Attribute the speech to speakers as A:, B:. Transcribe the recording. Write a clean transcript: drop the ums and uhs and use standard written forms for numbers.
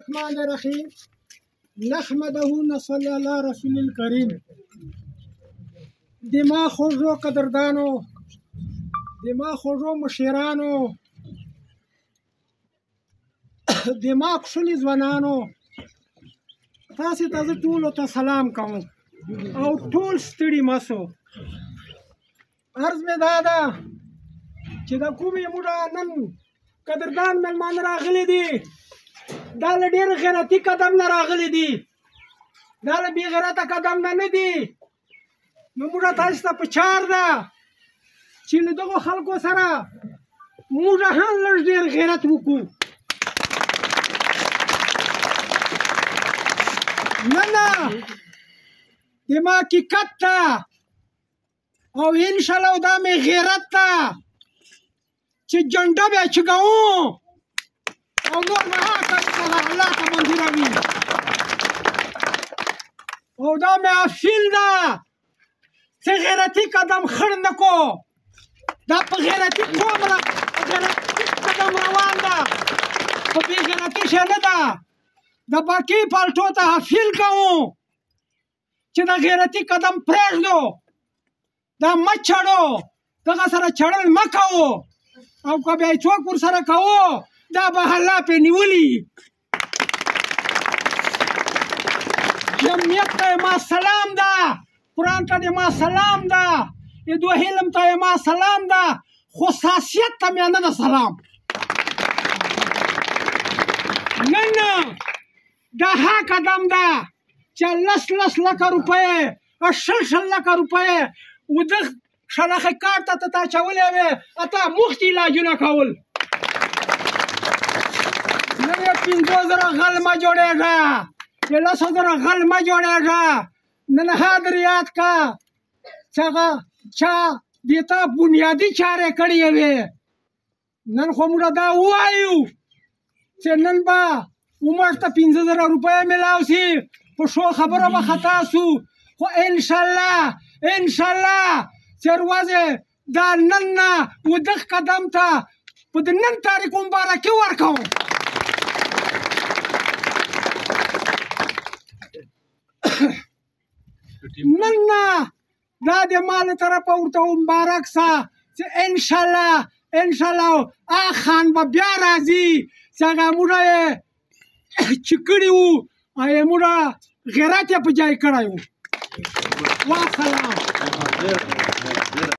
A: الرحمن الرحیم نحمده نصلی علی رسول الکریم. دما خوږو قدردانو، دما خوږو مشرانو، دما کوشلي ځوانانو، تاسې ته زه ټولو ته سلام کوم او ټول ستړي مه سو. عرض مې دا ده چې د کومې موږ نن قدردان مېلمانه راغلي دي، دا له ډېر غیرتي قدم نه راغلي دي، دا له بې غیرته قدم نه دي. نو موږ تاسو ته په چار ده چې له دغو خلکو سره موږ هم لږ ډېر غیرت وکړو. نه دما حقیقت ده او انشاءالله دا مې غیرت ده چې جنډه به چګوو او نور به هغه الله ته منظوره وي. او دا مې افیل ده چې غیرتي قدم خړ نه کو، دا په غیرتي قوم غیرتي قدم روان ده، په بې غیرتي شی نه ده. د باقي پالټو ته افیل کوو چې د غیرتي قدم پرېږدو، دا مه چړو، دغه سره چړل مه کوو، او که بیا څوک ورسره کوو دا به الله پرې نیولي. جمعیت ته یې ما سلام ده، قرآن ته دې ما سلام ده، دو علم ته یې ما سلام ده، خصاصیت ته مې نه ده سلام. نن دا ها قدم ده چې لس لکه روپۍ او شل لکه روپۍ وده شنخې کارت ته تا اچولې وې، اته مفتي علاجونه کول. نن یې 50,000 غل مه جوړېږه، یې 10,000 غل مه جوړېږه. نن حاضر یاد کا چې هغه چا دې ته بنیادي چارې کړې وې. نن خو موږ دا ووایو چې نن به عمر ته 50,000 روپۍ میلاو شي، په ښو خبرو به خطا سو، خو انشاءالله چې ورځې دا نن نه ودغه قدم ته په د نن تاریخ مبارکي ورکوم. نن نه دا د ما له طرفه ورته مبارک سه چې انشاءالله هغه خان به بیا راځي چې هغه موږ یې چې کړي وو او یې موږ غیرت یې په ځای کړی وو. والسلام.